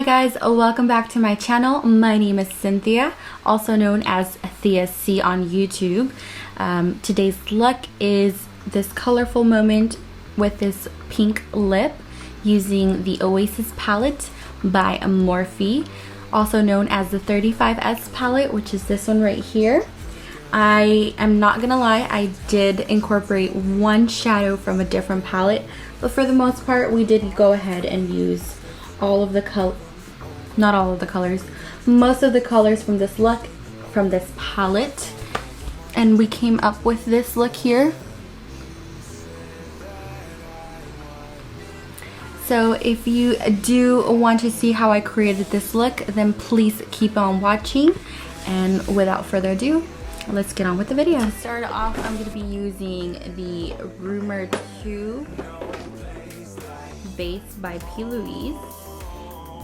guys, welcome back to my channel. My name is Cynthia, also known as Thia C on YouTube. Today's look is this colorful moment with this pink lip using the Oasis palette by Morphe, also known as the 35S palette, which is this one right here. I am not gonna lie, I did incorporate one shadow from a different palette, but for the most part we did go ahead and use all of the not all of the colors, most of the colors from this look, from this palette, and we came up with this look here. So if you do want to see how I created this look, then please keep on watching, and without further ado, let's get on with the video. To start off, I'm going to be using the Rumor 2 base by P. Louise,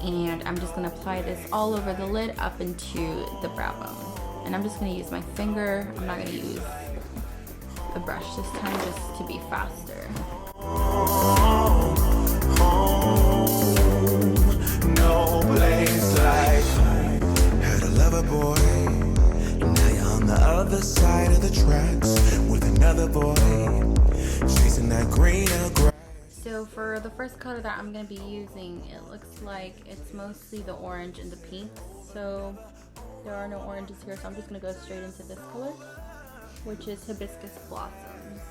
and I'm just going to apply this all over the lid up into the brow bone. And I'm just going to use my finger. I'm not going to use a brush this time, just to be faster. No place like had a lover boy. Now you're on the other side of the tracks with another boy chasing that greener grass. So for the first color that I'm going to be using, it looks like it's mostly the orange and the pink. So there are no oranges here, so I'm just going to go straight into this color, which is Hibiscus Blossoms.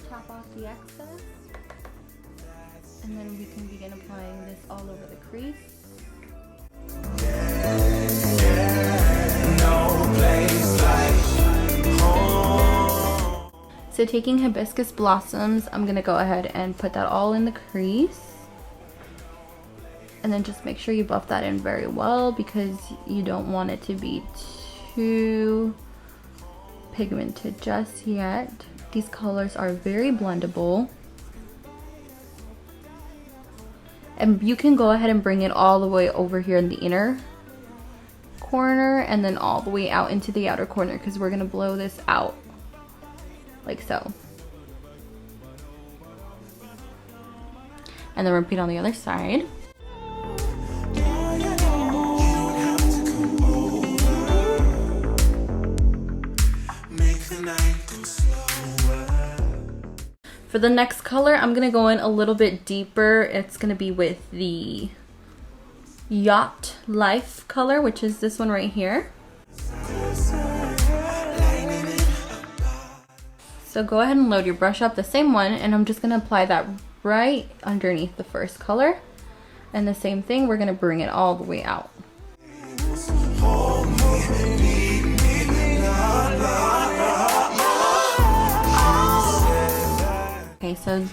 Tap off the excess, and then we can begin applying this all over the crease. So taking Hibiscus Blossoms, I'm going to go ahead and put that all in the crease. And then just make sure you buff that in very well, because you don't want it to be too pigmented just yet. These colors are very blendable. And you can go ahead and bring it all the way over here in the inner corner and then all the way out into the outer corner, because we're going to blow this out like so. And then repeat on the other side. For the next color, I'm going to go in a little bit deeper. It's going to be with the Yacht Life color, which is this one right here. So go ahead and load your brush up, the same one, and I'm just going to apply that right underneath the first color. And the same thing, we're going to bring it all the way out. Okay, so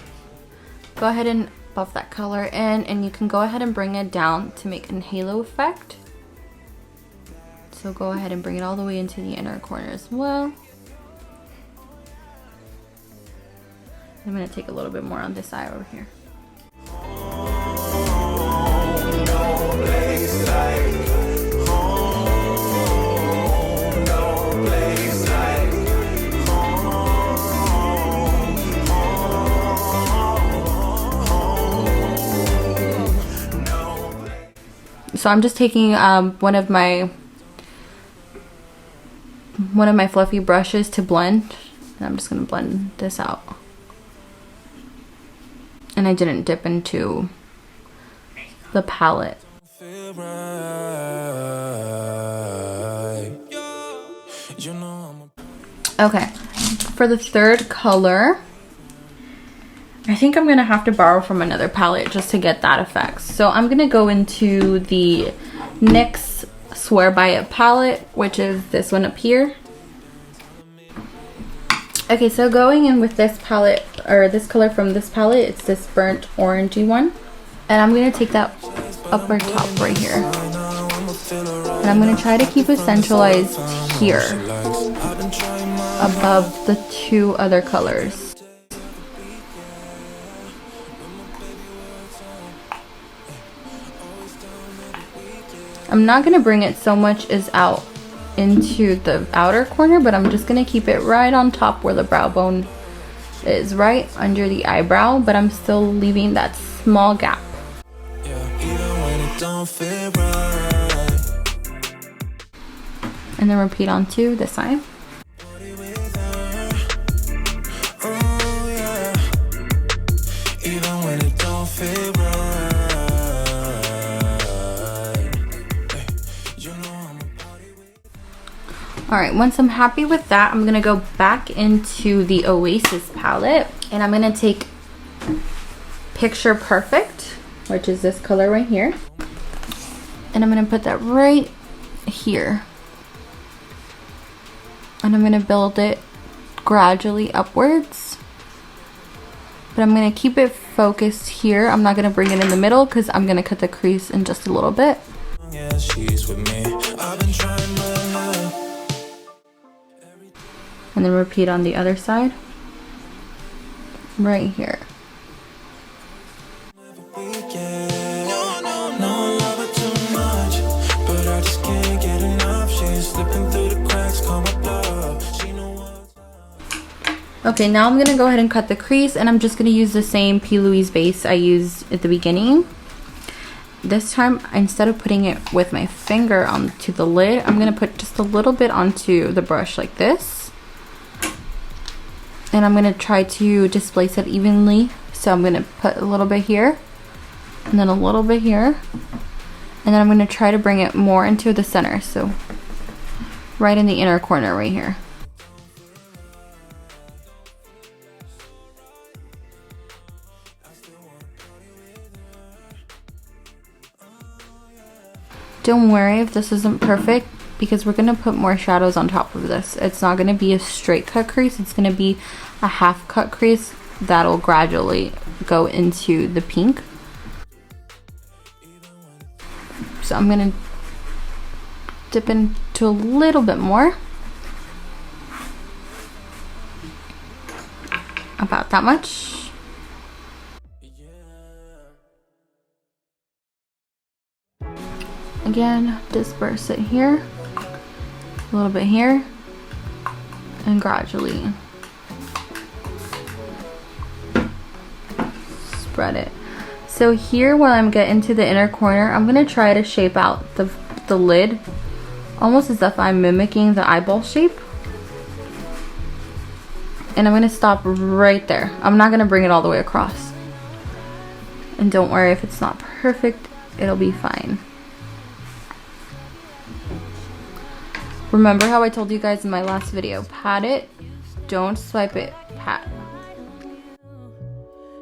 go ahead and buff that color in, and you can go ahead and bring it down to make a halo effect. So go ahead and bring it all the way into the inner corner as well. I'm going to take a little bit more on this side over here. So I'm just taking one of my fluffy brushes to blend, and I'm just going to blend this out. And I didn't dip into the palette. Okay, for the third color, I think I'm gonna have to borrow from another palette just to get that effect. So I'm gonna go into the NYX Swear By It palette, which is this one up here. Okay, so going in with this palette, or this color from this palette, it's this burnt orangey one. And I'm gonna take that upper top right here. And I'm gonna try to keep it centralized here, above the two other colors. I'm not going to bring it so much as out into the outer corner, but I'm just going to keep it right on top where the brow bone is right under the eyebrow, but I'm still leaving that small gap. And then repeat onto this side. Alright, once I'm happy with that, I'm gonna go back into the Oasis palette and I'm gonna take Picture Perfect, which is this color right here, and I'm gonna put that right here. And I'm gonna build it gradually upwards. But I'm gonna keep it focused here. I'm not gonna bring it in the middle because I'm gonna cut the crease in just a little bit. Yeah, she's with me. I've been trying my luck. And then repeat on the other side. Right here. Okay, now I'm gonna go ahead and cut the crease, and I'm just gonna use the same P. Louise base I used at the beginning. This time, instead of putting it with my finger onto the lid, I'm gonna put just a little bit onto the brush like this. And I'm gonna try to displace it evenly. So I'm gonna put a little bit here, and then a little bit here. And then I'm gonna try to bring it more into the center. So right in the inner corner right here. Don't worry if this isn't perfect, because we're gonna put more shadows on top of this. It's not gonna be a straight cut crease, it's gonna be a half cut crease that'll gradually go into the pink. So I'm gonna dip into a little bit more. About that much. Again, disperse it here, a little bit here, and gradually spread it. So here, while I'm getting to the inner corner, I'm gonna try to shape out the lid, almost as if I'm mimicking the eyeball shape. And I'm gonna stop right there. I'm not gonna bring it all the way across. And don't worry if it's not perfect, it'll be fine. Remember how I told you guys in my last video, pat it, don't swipe it, pat.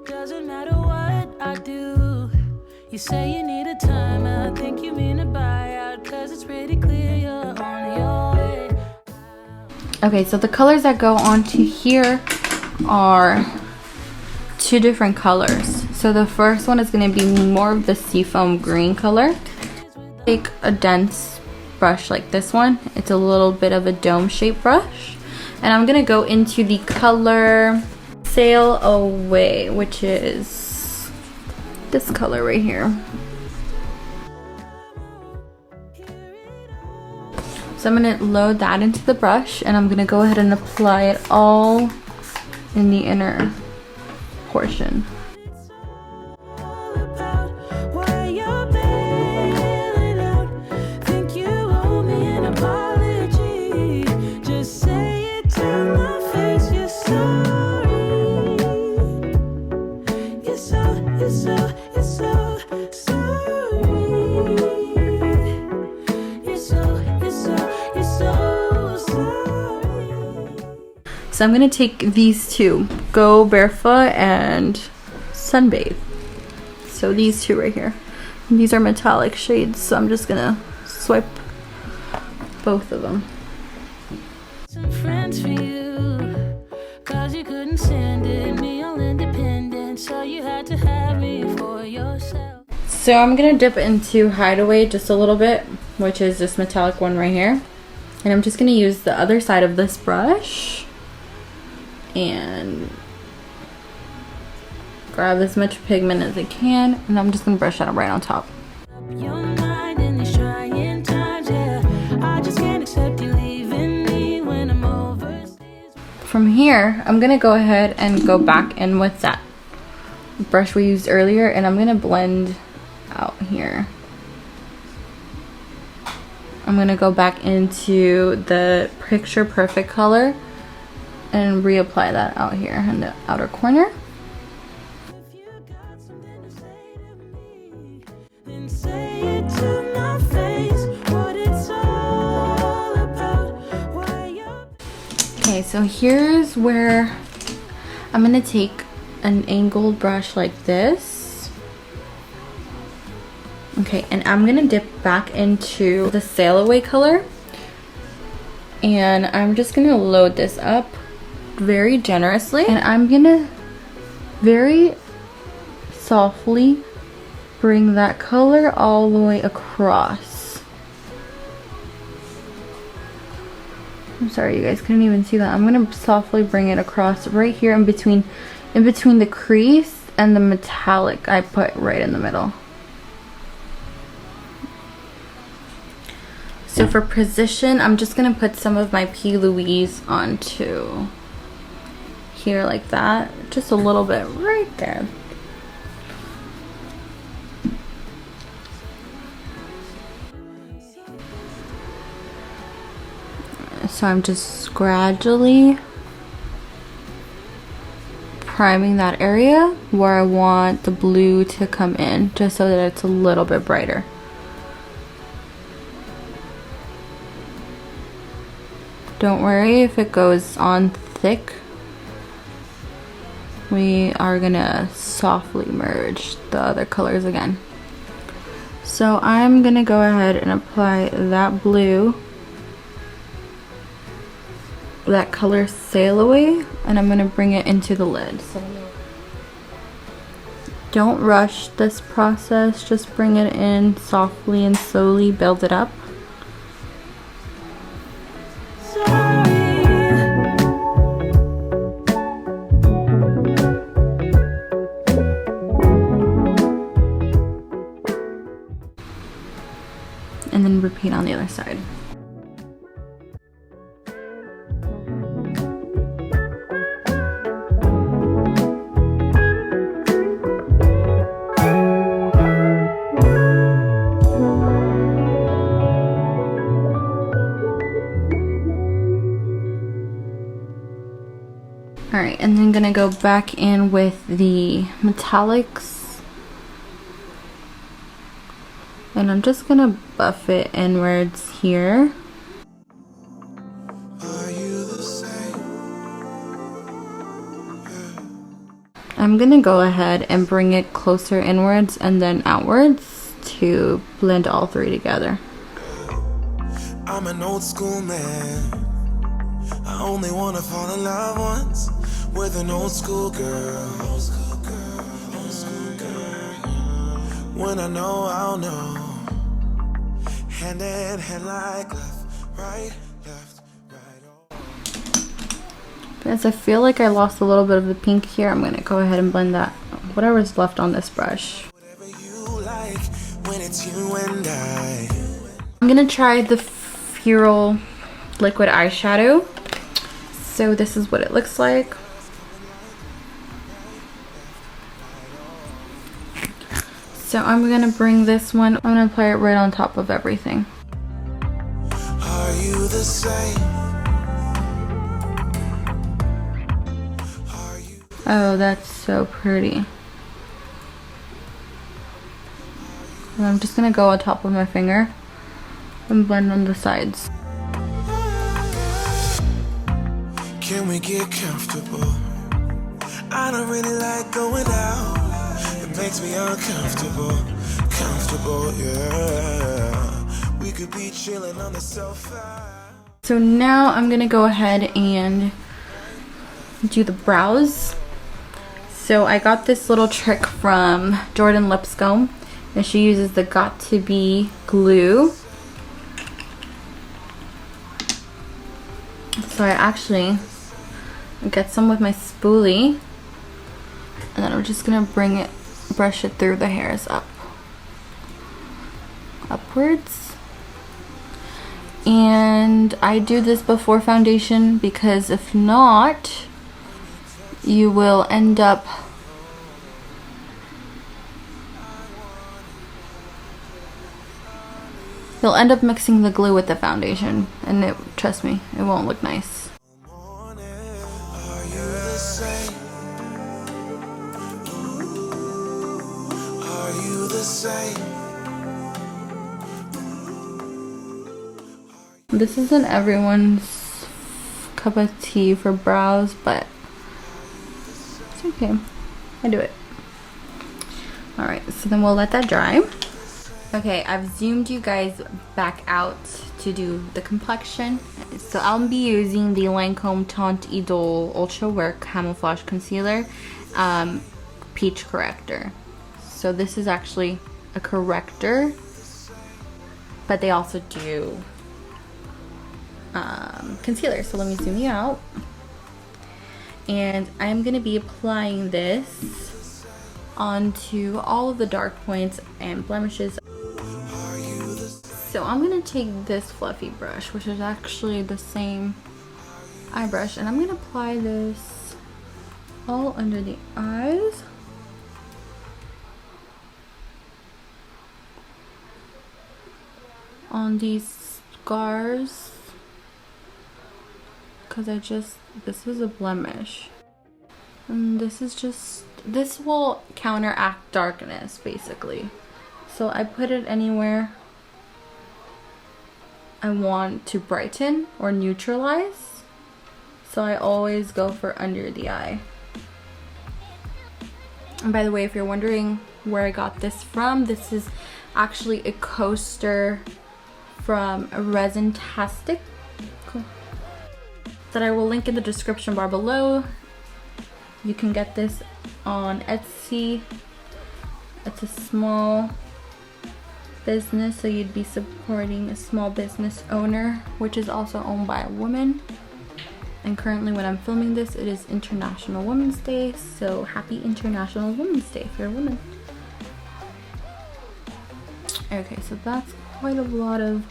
Doesn't matter what I do. You say you need a time, I think you mean a buyout, cause it's pretty clear you're on your way. Okay, so the colors that go onto here are two different colors. So the first one is gonna be more of the seafoam green color. Take a dense brush like this one. It's a little bit of a dome shaped brush, and I'm gonna go into the color Sail Away, which is this color right here. So I'm gonna load that into the brush, and I'm gonna go ahead and apply it all in the inner portion. So I'm gonna take these two, Go Barefoot and Sunbathe. So these two right here. And these are metallic shades, so I'm just gonna swipe both of them. Some friends for you, cause you couldn't stand it, me all independent, so you had to have me for yourself. So I'm gonna dip into Hideaway just a little bit, which is this metallic one right here. And I'm just gonna use the other side of this brush and grab as much pigment as I can, and I'm just gonna brush that right on top. Your mind in these trying times, yeah. I just can't accept you leaving me when I'm overseas. From here, I'm gonna go ahead and go back in with that brush we used earlier, and I'm gonna blend out here. I'm gonna go back into the Picture Perfect color and reapply that out here in the outer corner. Okay, so here's where I'm gonna take an angled brush like this. Okay, and I'm gonna dip back into the Sail Away color, and I'm just gonna load this up very generously, and I'm gonna very softly bring that color all the way across. I'm sorry you guys couldn't even see that. I'm gonna softly bring it across right here in between the crease and the metallic I put right in the middle. So for position, I'm just gonna put some of my P. Louise onto here like that, just a little bit right there. So I'm just gradually priming that area where I want the blue to come in, just so that it's a little bit brighter. Don't worry if it goes on thick. We are gonna softly merge the other colors again. So I'm gonna go ahead and apply that blue, that color Sail Away, and I'm gonna bring it into the lid. So don't rush this process, just bring it in softly and slowly build it up. And then repeat on the other side. Alright, and then gonna go back in with the metallics. And I'm just gonna buff it inwards here. I'm gonna go ahead and bring it closer inwards and then outwards to blend all three together. I'm an old school man. I only wanna fall in love once with an old school girl. Old school girl, old school girl. When I know, I'll know. Hand in hand like left, right, right. As I feel like I lost a little bit of the pink here, I'm gonna go ahead and blend that, whatever's left on this brush. Whatever you like, when it's you and I. I'm gonna try the Fural liquid eyeshadow. So this is what it looks like. So I'm gonna bring this one, I'm gonna apply it right on top of everything. Are you the same? Oh, that's so pretty. And I'm just gonna go on top of my finger and blend on the sides. Can we get comfortable? I don't really like going out. It makes me uncomfortable. Comfortable, yeah. We could be chilling on the sofa. So now I'm gonna go ahead and do the brows. So I got this little trick from Jordan Lipscomb, and she uses the Got To Be glue. So I actually get some with my spoolie, and then I'm just gonna brush it through the hairs upwards. And I do this before foundation because if not, you will end up you'll end up mixing the glue with the foundation, and trust me, it won't look nice. Are you the same? Are you the same? This isn't everyone's cup of tea for brows, but it's okay. I do it. Alright, so then we'll let that dry. Okay, I've zoomed you guys back out to do the complexion. So I'll be using the Lancome Teint Idole Ultra Wear Camouflage Concealer Peach Corrector. So this is actually a corrector, but they also do concealer. So let me zoom you out. And I'm going to be applying this onto all of the dark points and blemishes. So I'm going to take this fluffy brush, which is actually the same eye brush, and I'm going to apply this all under the eyes. On these scars, because this is a blemish. And this will counteract darkness, basically. So I put it anywhere I want to brighten or neutralize. So I always go for under the eye. And by the way, if you're wondering where I got this from, this is actually a coaster from Resintastic that I will link in the description bar below. You can get this on Etsy. It's a small business, so you'd be supporting a small business owner, which is also owned by a woman. And currently when I'm filming this, it is International Women's Day, so happy International Women's Day if you're a woman. Okay, so that's quite a lot of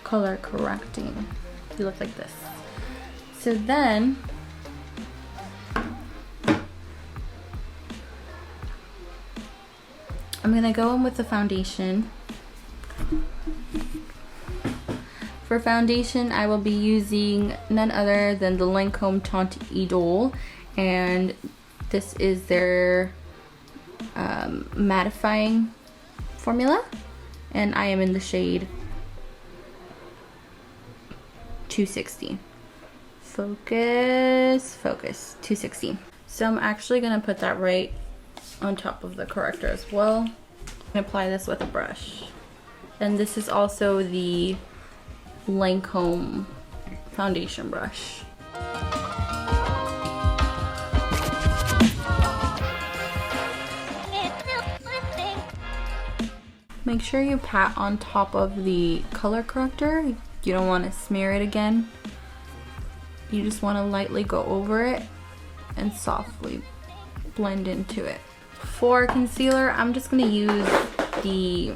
color correcting. You look like this. So then I'm gonna go in with the foundation. For foundation, I will be using none other than the Lancome Teint Idole, and this is their mattifying formula, and I am in the shade 260. Focus, 260. So I'm actually gonna put that right on top of the corrector as well. I'm gonna apply this with a brush. And this is also the Lancome foundation brush. Make sure you pat on top of the color corrector. You don't want to smear it again. You just want to lightly go over it and softly blend into it. For concealer, I'm just going to use the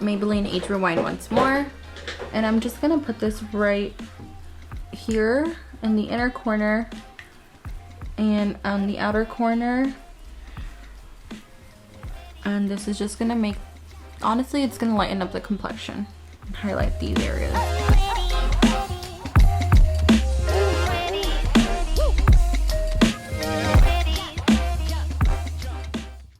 Maybelline Age Rewind once more. And I'm just going to put this right here in the inner corner and on the outer corner. And this is just going to make, honestly, it's going to lighten up the complexion and highlight these areas.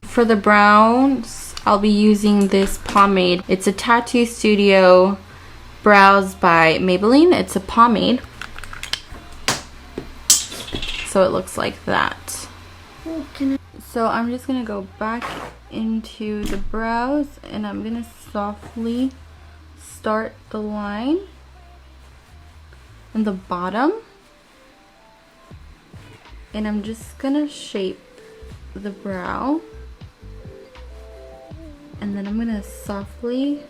For the browns, I'll be using this pomade. It's a Tattoo Studio Brows by Maybelline. It's a pomade. So it looks like that. So I'm just gonna go back into the brows and I'm gonna softly start the line in the bottom. And I'm just gonna shape the brow. And then I'm gonna softly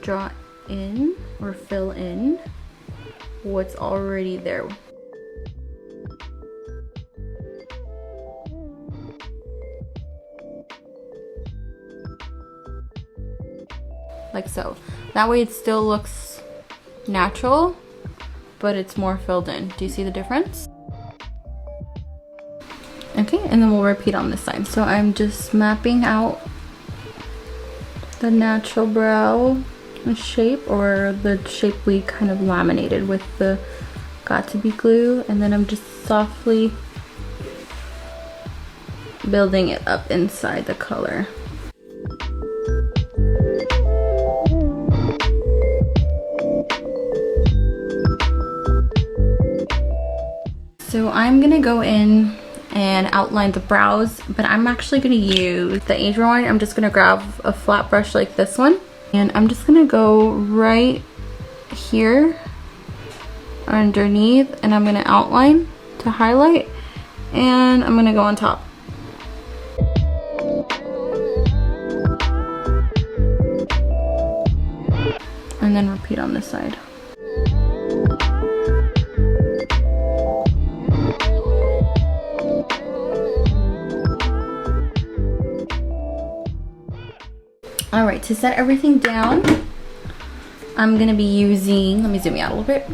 draw in or fill in what's already there. Like so. That way it still looks natural, but it's more filled in. Do you see the difference? Okay, and then we'll repeat on this side. So I'm just mapping out the natural brow shape, or the shape we kind of laminated with the Got2b glue, and then I'm just softly building it up inside the color. So I'm gonna go in and outline the brows, but I'm actually gonna use the age rewind. I'm just gonna grab a flat brush like this one, and I'm just gonna go right here underneath, and I'm gonna outline to highlight, and I'm gonna go on top. And then repeat on this side. All right, to set everything down, I'm gonna be using, let me zoom out a little bit.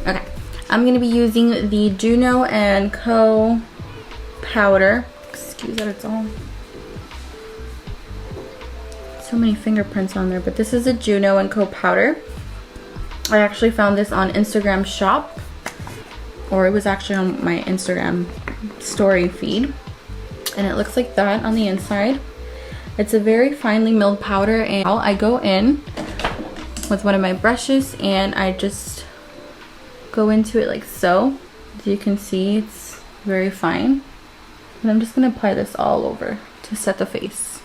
Okay, I'm gonna be using the Juno & Co powder. Excuse that, it's all so many fingerprints on there, but this is a Juno & Co powder. I actually found this on Instagram shop, or it was actually on my Instagram story feed, and it looks like that on the inside. It's a very finely milled powder, and I go in with one of my brushes and I just go into it like so. As you can see, it's very fine. And I'm just gonna apply this all over to set the face.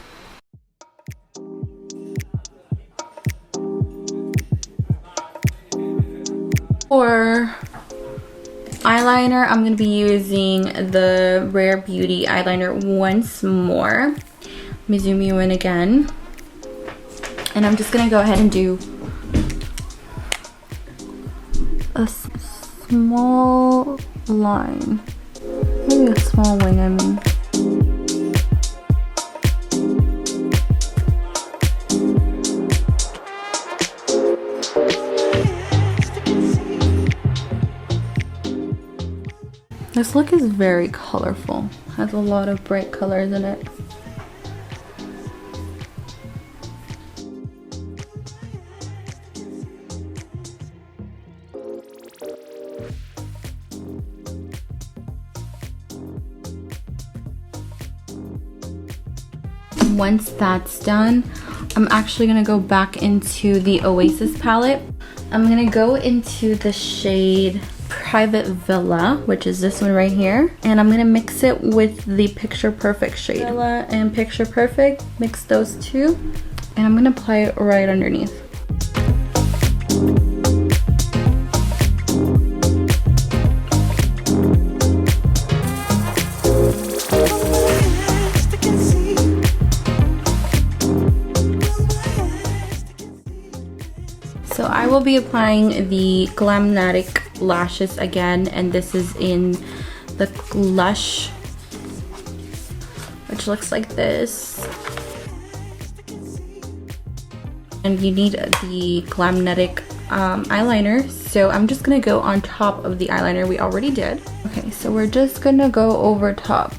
For eyeliner, I'm gonna be using the Rare Beauty eyeliner once more. Let me zoom you in again. And I'm just gonna go ahead and do a small line. Maybe a small wing, I mean. This look is very colorful. Has a lot of bright colors in it. Once that's done, I'm actually gonna go back into the Oasis palette. I'm gonna go into the shade Private Villa, which is this one right here, and I'm gonna mix it with the Picture Perfect shade. Villa and Picture Perfect, mix those two, and I'm gonna apply it right underneath. So I will be applying the Glamcor lashes again, and this is in the Lush, which looks like this. And you need the Glamcor eyeliner, so I'm just gonna go on top of the eyeliner we already did. Okay, so we're just gonna go over top.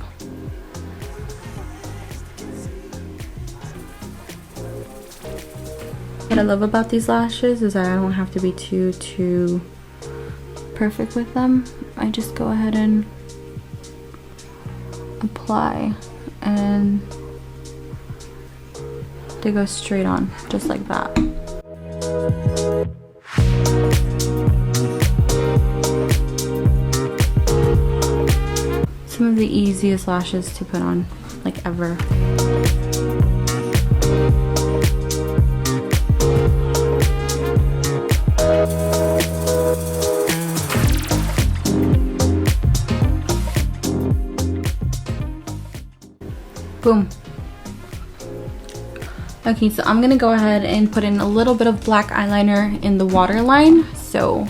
What I love about these lashes is that I don't have to be too perfect with them. I just go ahead and apply, and they go straight on, just like that. Some of the easiest lashes to put on, like ever. Boom. Okay, so I'm gonna go ahead and put in a little bit of black eyeliner in the waterline, so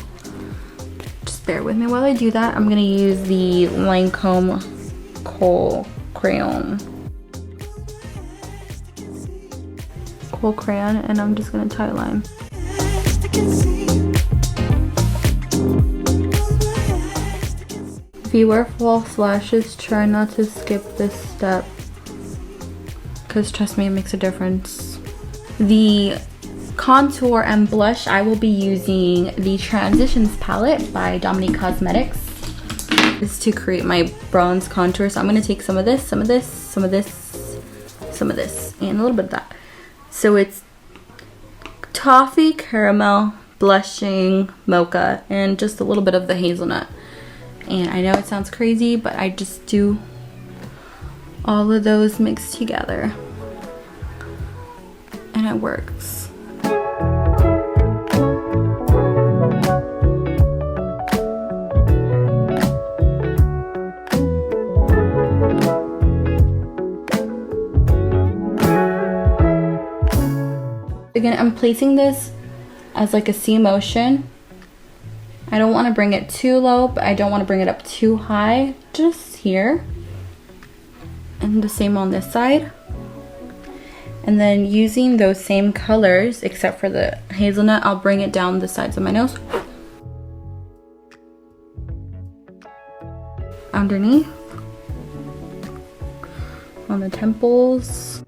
just bear with me while I do that. I'm gonna use the Lancome Kohl Crayon, and I'm just gonna tie line. If you wear false lashes, try not to skip this step, because trust me, it makes a difference. The contour and blush, I will be using the Transitions palette by Dominique Cosmetics. This is to create my bronze contour. So I'm going to take some of this, some of this, some of this, some of this, and a little bit of that. So it's toffee, caramel, blushing, mocha, and just a little bit of the hazelnut. And I know it sounds crazy, but I just do all of those mixed together. And it works. Again, I'm placing this as like a C motion. I don't want to bring it too low, but I don't want to bring it up too high. Just here. And the same on this side. And then using those same colors, except for the hazelnut, I'll bring it down the sides of my nose. Underneath. On the temples.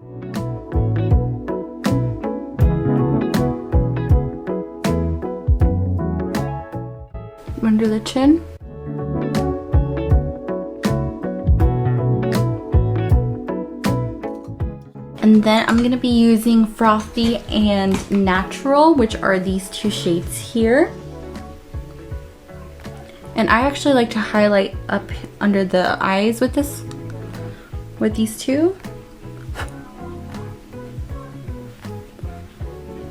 Under the chin. And then I'm gonna be using Frothy and Natural, which are these two shades here. And I actually like to highlight up under the eyes with this, with these two.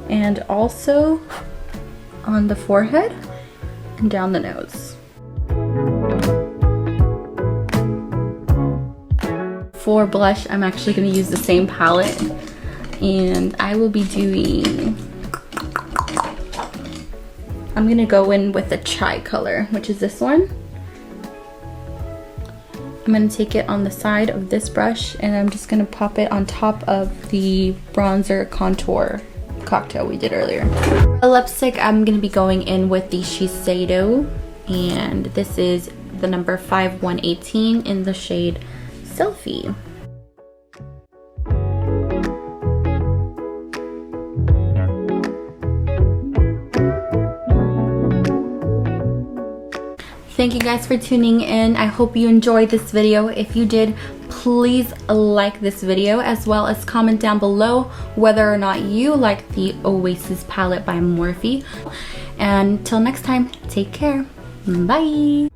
And also on the forehead and down the nose. For blush, I'm actually going to use the same palette, and I will be doing, I'm going to go in with the chai color, which is this one. I'm going to take it on the side of this brush, and I'm just going to pop it on top of the bronzer contour cocktail we did earlier. For lipstick, I'm going to be going in with the Shiseido, and this is the number 5118 in the shade Selfie. Thank you guys for tuning in. I hope you enjoyed this video. If you did, please like this video, as well as comment down below whether or not you like the Oasis palette by Morphe. And till next time, take care. Bye.